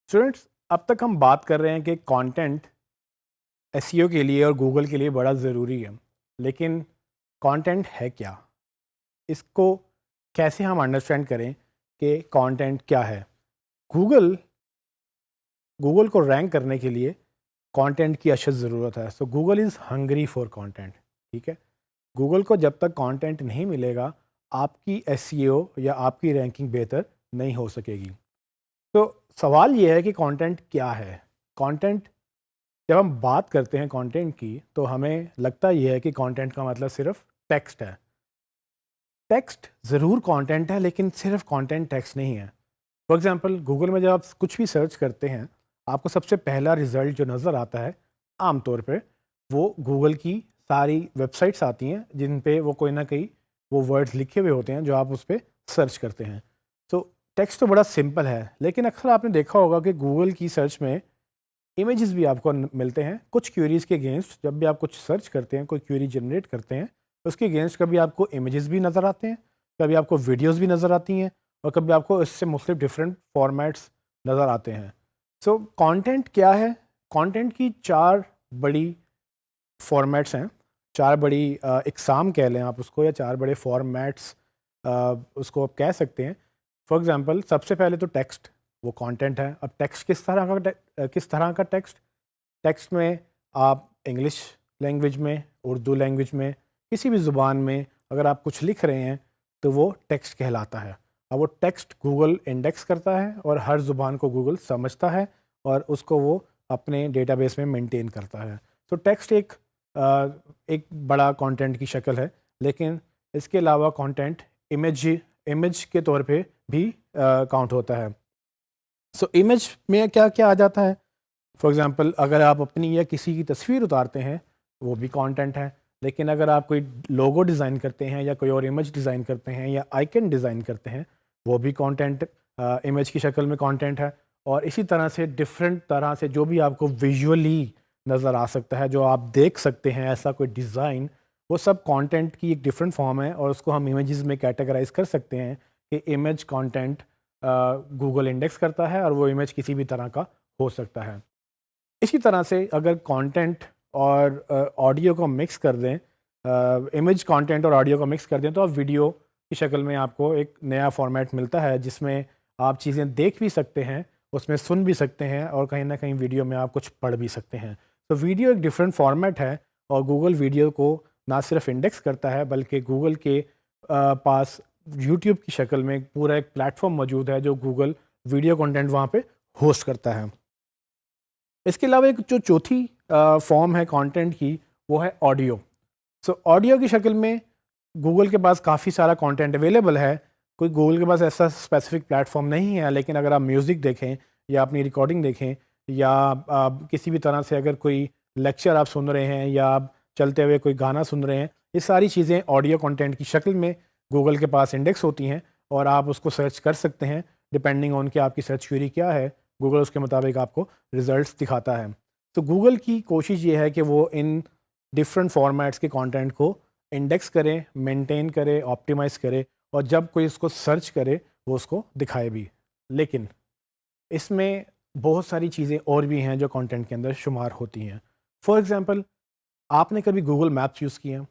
Students, अब तक हम बात कर रहे हैं कि कंटेंट एसईओ के लिए और गूगल के लिए बड़ा ज़रूरी है। लेकिन कंटेंट है क्या? इसको कैसे हम अंडरस्टैंड करें कि कंटेंट क्या है? गूगल गूगल को रैंक करने के लिए कंटेंट की अशद ज़रूरत है। सो Google is hungry for content. ठीक है, गूगल को जब तक कंटेंट नहीं मिलेगा, आपकी एसईओ या आपकी रैंकिंग बेहतर नहीं हो सकेगी। तो सवाल ये है कि कंटेंट क्या है? कंटेंट, जब हम बात करते हैं कंटेंट की, तो हमें लगता ये है कि कंटेंट का मतलब सिर्फ टेक्स्ट है। टेक्स्ट ज़रूर कंटेंट है, लेकिन सिर्फ कंटेंट टेक्स्ट नहीं है। फॉर एग्जांपल, गूगल में जब आप कुछ भी सर्च करते हैं, आपको सबसे पहला रिजल्ट जो नज़र आता है, आमतौर पे वो गूगल की सारी वेबसाइट्स आती हैं जिन पे वो कोई ना कोई वो वर्ड्स लिखे हुए होते हैं जो आप उस पर सर्च करते हैं। तो टेक्स्ट तो बड़ा सिंपल है, लेकिन अक्सर आपने देखा होगा कि गूगल की सर्च में इमेजेस भी आपको मिलते हैं कुछ क्वेरीज के अगेंस्ट। जब भी आप कुछ सर्च करते हैं, कोई क्वेरी जनरेट करते हैं, तो उसके अगेंस्ट कभी आपको इमेजेस भी नज़र आते हैं, कभी आपको वीडियोस भी नज़र आती हैं, और कभी आपको इससे मुख्तलिफ डिफरेंट फॉर्मेट्स नज़र आते हैं। सो कंटेंट क्या है? कंटेंट की चार बड़ी फॉर्मेट्स हैं, चार बड़ी इकसाम कह लें आप उसको, या चार बड़े फॉर्मेट्स उसको आप कह सकते हैं। फॉर एग्जांपल, सबसे पहले तो टेक्स्ट, वो कंटेंट है। अब टेक्स्ट किस तरह का टेक्स्ट? टेक्स्ट में आप इंग्लिश लैंग्वेज में, उर्दू लैंग्वेज में, किसी भी ज़ुबान में अगर आप कुछ लिख रहे हैं, तो वो टेक्स्ट कहलाता है। अब वो टेक्स्ट गूगल इंडेक्स करता है और हर ज़ुबान को गूगल समझता है और उसको वो अपने डेटाबेस में मेंटेन करता है। तो टेक्स्ट एक बड़ा कंटेंट की शक्ल है। लेकिन इसके अलावा कंटेंट इमेज के तौर पे भी काउंट होता है। सो इमेज में क्या क्या आ जाता है? फॉर एग्ज़ाम्पल, अगर आप अपनी या किसी की तस्वीर उतारते हैं, वो भी कंटेंट है। लेकिन अगर आप कोई लोगो डिज़ाइन करते हैं या कोई और इमेज डिज़ाइन करते हैं या आइकन डिज़ाइन करते हैं, वो भी कंटेंट, इमेज की शक्ल में कंटेंट है। और इसी तरह से डिफरेंट तरह से जो भी आपको विजुअली नज़र आ सकता है, जो आप देख सकते हैं, ऐसा कोई डिज़ाइन, वो सब कंटेंट की एक डिफरेंट फॉर्म है और उसको हम इमेजेस में कैटेगराइज कर सकते हैं कि इमेज कंटेंट गूगल इंडेक्स करता है और वो इमेज किसी भी तरह का हो सकता है। इसी तरह से अगर कंटेंट और ऑडियो को मिक्स कर दें, इमेज कंटेंट और ऑडियो को मिक्स कर दें, तो आप वीडियो की शक्ल में आपको एक नया फॉर्मेट मिलता है जिसमें आप चीज़ें देख भी सकते हैं, उसमें सुन भी सकते हैं, और कहीं ना कहीं वीडियो में आप कुछ पढ़ भी सकते हैं। तो वीडियो एक डिफरेंट फॉर्मेट है, और गूगल वीडियो को ना सिर्फ इंडेक्स करता है, बल्कि गूगल के पास यूट्यूब की शक्ल में पूरा एक प्लेटफॉर्म मौजूद है जो गूगल वीडियो कंटेंट वहाँ पे होस्ट करता है। इसके अलावा एक जो चौथी फॉर्म है कंटेंट की, वो है ऑडियो। सो ऑडियो की शक्ल में गूगल के पास काफ़ी सारा कंटेंट अवेलेबल है। कोई गूगल के पास ऐसा स्पेसिफिक प्लेटफॉर्म नहीं है, लेकिन अगर आप म्यूज़िक देखें या अपनी रिकॉर्डिंग देखें, या किसी भी तरह से अगर कोई लेक्चर आप सुन रहे हैं या आप चलते हुए कोई गाना सुन रहे हैं, ये सारी चीज़ें ऑडियो कंटेंट की शक्ल में गूगल के पास इंडेक्स होती हैं, और आप उसको सर्च कर सकते हैं। डिपेंडिंग ऑन कि आपकी सर्च क्वेरी क्या है, गूगल उसके मुताबिक आपको रिजल्ट्स दिखाता है। तो गूगल की कोशिश ये है कि वो इन डिफरेंट फॉर्मेट्स के कंटेंट को इंडेक्स करे, मेंटेन करे, ऑप्टिमाइज करे, और जब कोई इसको सर्च करे वो उसको दिखाए भी। लेकिन इसमें बहुत सारी चीज़ें और भी हैं जो कंटेंट के अंदर शुमार होती हैं। फॉर एग्ज़ाम्पल, आपने कभी गूगल मैप्स यूज़ किए हैं?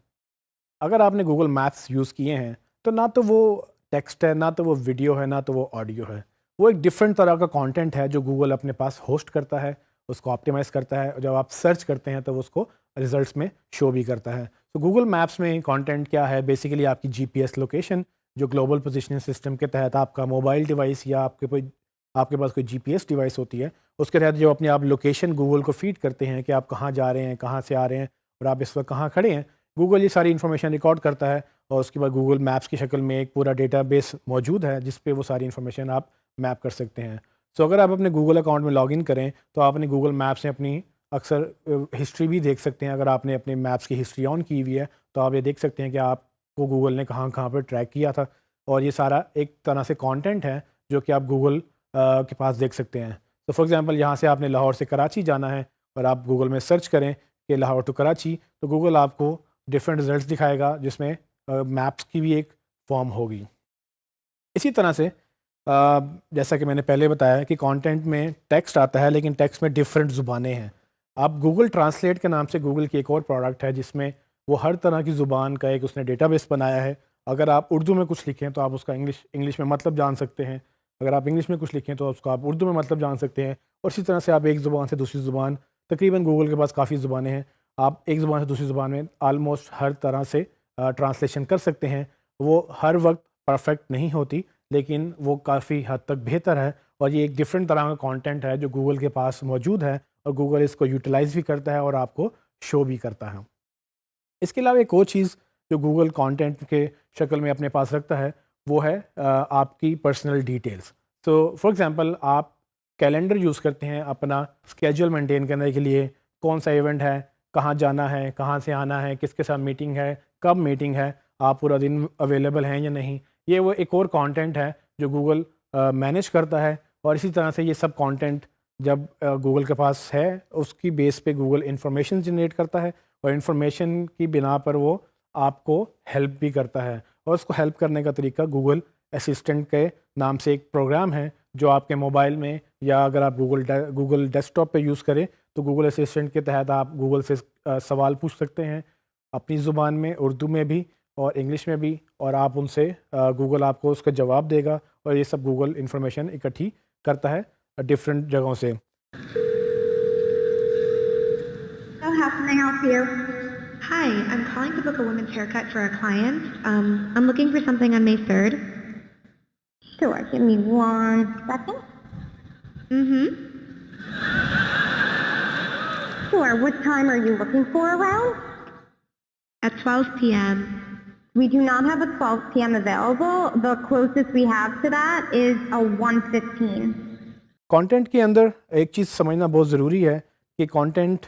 अगर आपने गूगल मैप्स यूज़ किए हैं, तो ना तो वो टेक्स्ट है, ना तो वो वीडियो है, ना तो वो ऑडियो है। वो एक डिफरेंट तरह का कंटेंट है जो गूगल अपने पास होस्ट करता है, उसको ऑप्टिमाइज़ करता है, और जब आप सर्च करते हैं तो वो उसको रिजल्ट्स में शो भी करता है। तो गूगल मैप्स में कंटेंट क्या है? बेसिकली आपकी जीपीएस लोकेशन, जो ग्लोबल पोजिशनिंग सिस्टम के तहत आपका मोबाइल डिवाइस या आपके पास कोई जीपीएस डिवाइस होती है, उसके तहत जो अपनी आप लोकेशन गूगल को फीड करते हैं कि आप कहाँ जा रहे हैं, कहाँ से आ रहे हैं, और आप इस वक्त कहाँ खड़े हैं, गूगल ये सारी इन्फॉर्मेशन रिकॉर्ड करता है। और उसके बाद गूगल मैप्स की शक्ल में एक पूरा डेटाबेस मौजूद है जिस पे वो सारी इन्फॉर्मेशन आप मैप कर सकते हैं। सो अगर आप अपने गूगल अकाउंट में लॉगिन करें, तो आप अपने गूगल मैप्स में अपनी अक्सर हिस्ट्री भी देख सकते हैं। अगर आपने अपने मैप्स की हिस्ट्री ऑन की हुई है, तो आप ये देख सकते हैं कि आपको गूगल ने कहाँ कहाँ पर ट्रैक किया था, और ये सारा एक तरह से कॉन्टेंट है जो कि आप गूगल के पास देख सकते हैं। तो फॉर एग्ज़ाम्पल, यहाँ से आपने लाहौर से कराची जाना है, और आप गूगल में सर्च करें कि लाहौर टू कराची, तो गूगल आपको डिफरेंट रिजल्ट्स दिखाएगा जिसमें मैप्स की भी एक फॉर्म होगी। इसी तरह से जैसा कि मैंने पहले बताया कि कंटेंट में टेक्स्ट आता है, लेकिन टेक्स्ट में डिफरेंट ज़ुबानें हैं। आप गूगल ट्रांसलेट के नाम से गूगल की एक और प्रोडक्ट है जिसमें वो हर तरह की ज़ुबान का एक उसने डेटाबेस बनाया है। अगर आप उर्दू में कुछ लिखें तो आप उसका इंग्लिश में मतलब जान सकते हैं। अगर आप इंग्लिश में कुछ लिखें तो उसका आप उर्दू में मतलब जान सकते हैं। और इसी तरह से आप एक ज़ुबान से दूसरी ज़ुबान, तकरीबन गूगल के पास काफ़ी ज़ुबानें हैं, आप एक ज़ुबान से दूसरी ज़ुबान में आलमोस्ट हर तरह से ट्रांसलेशन कर सकते हैं। वो हर वक्त परफेक्ट नहीं होती, लेकिन वो काफ़ी हद तक बेहतर है। और ये एक डिफरेंट तरह का कंटेंट है जो गूगल के पास मौजूद है, और गूगल इसको यूटिलाइज़ भी करता है और आपको शो भी करता है। इसके अलावा एक और चीज़ जो गूगल कंटेंट के शक्ल में अपने पास रखता है, वो है आपकी पर्सनल डिटेल्स। तो फॉर एग्ज़ाम्पल, आप कैलेंडर यूज़ करते हैं अपना स्केड्यूल मेंटेन करने के लिए, कौन सा इवेंट है, कहाँ जाना है, कहाँ से आना है, किसके साथ मीटिंग है, कब मीटिंग है, आप पूरा दिन अवेलेबल हैं या नहीं। ये वो एक और कंटेंट है जो गूगल मैनेज करता है। और इसी तरह से ये सब कंटेंट जब गूगल के पास है, उसकी बेस पे गूगल इंफॉर्मेशन जनरेट करता है, और इंफॉर्मेशन की बिना पर वो आपको हेल्प भी करता है। और उसको हेल्प करने का तरीका गूगल असिस्टेंट के नाम से एक प्रोग्राम है जो आपके मोबाइल में, या अगर आप गूगल डेस्कटॉप पे यूज़ करें तो गूगल असिस्टेंट के तहत आप गूगल से सवाल पूछ सकते हैं अपनी ज़ुबान में, उर्दू में भी और इंग्लिश में भी, और आप उनसे गूगल आपको उसका जवाब देगा। और ये सब गूगल इंफॉर्मेशन इकट्ठी करता है डिफरेंट जगहों से। So how can I help you? Hi, I'm calling to book a women's haircut for a client. I'm looking for something on May 3rd. Sure, give me 1 second. Mm-hmm. Sure, what time are you looking for around? At 12 p.m. We do not have a 12 p.m. available. The closest we have to that is a 1:15. Content के अंदर एक चीज़ समझना बहुत ज़रूरी है कि content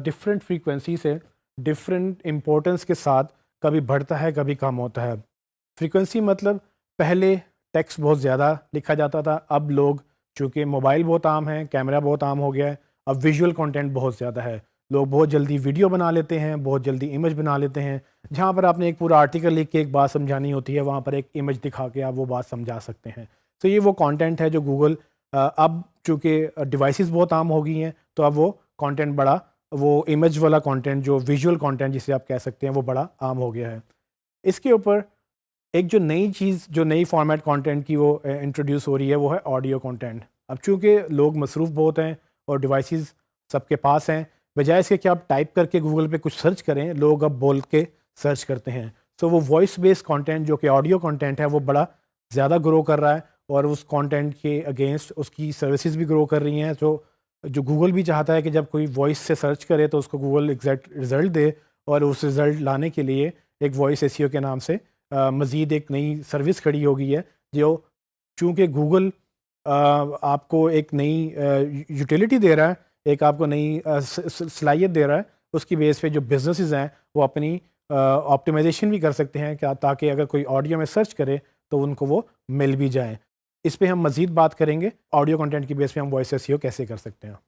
different frequency से different importance के साथ कभी बढ़ता है, कभी कम होता है। फ्रीक्वेंसी मतलब पहले टेक्स्ट बहुत ज़्यादा लिखा जाता था, अब लोग, चूँकि मोबाइल बहुत आम है, कैमरा बहुत आम हो गया है, अब विजुअल कंटेंट बहुत ज़्यादा है। लोग बहुत जल्दी वीडियो बना लेते हैं, बहुत जल्दी इमेज बना लेते हैं। जहाँ पर आपने एक पूरा आर्टिकल लिख के एक बात समझानी होती है, वहाँ पर एक इमेज दिखा के आप वो बात समझा सकते हैं। तो ये वो कंटेंट है जो गूगल अब चूँकि डिवाइसेस बहुत आम हो गई हैं, तो अब वो कंटेंट बड़ा, वो इमेज वाला कंटेंट, जो विजुअल कंटेंट जिसे आप कह सकते हैं, वो बड़ा आम हो गया है। इसके ऊपर एक जो नई चीज़, जो नई फॉर्मेट कंटेंट की वो इंट्रोड्यूस हो रही है, वो है ऑडियो कंटेंट। अब चूँकि लोग मसरूफ़ बहुत हैं और डिवाइसेस सबके पास हैं, बजाय इसके कि आप टाइप करके गूगल पे कुछ सर्च करें, लोग अब बोल के सर्च करते हैं। सो वो वॉइस बेस्ड कंटेंट जो कि ऑडियो कंटेंट है, वो बड़ा ज़्यादा ग्रो कर रहा है, और उस कंटेंट के अगेंस्ट उसकी सर्विसेज भी ग्रो कर रही हैं। तो जो गूगल भी चाहता है कि जब कोई वॉइस से सर्च करे तो उसको गूगल एग्जैक्ट रिज़ल्ट दे, और उस रिज़ल्ट लाने के लिए एक वॉइस एसईओ के नाम से मज़ीद एक नई सर्विस खड़ी हो गई है, जो चूँकि गूगल आपको एक नई यूटिलिटी दे रहा है, एक आपको नई सलाहियत दे रहा है, उसकी बेस पे जो बिजनेसेस हैं वो अपनी ऑप्टिमाइजेशन भी कर सकते हैं, क्या, ताकि अगर कोई ऑडियो में सर्च करे तो उनको वो मिल भी जाए। इस पे हम मज़ीद बात करेंगे, ऑडियो कंटेंट की बेस पे हम वॉइस एसईओ कैसे कर सकते हैं।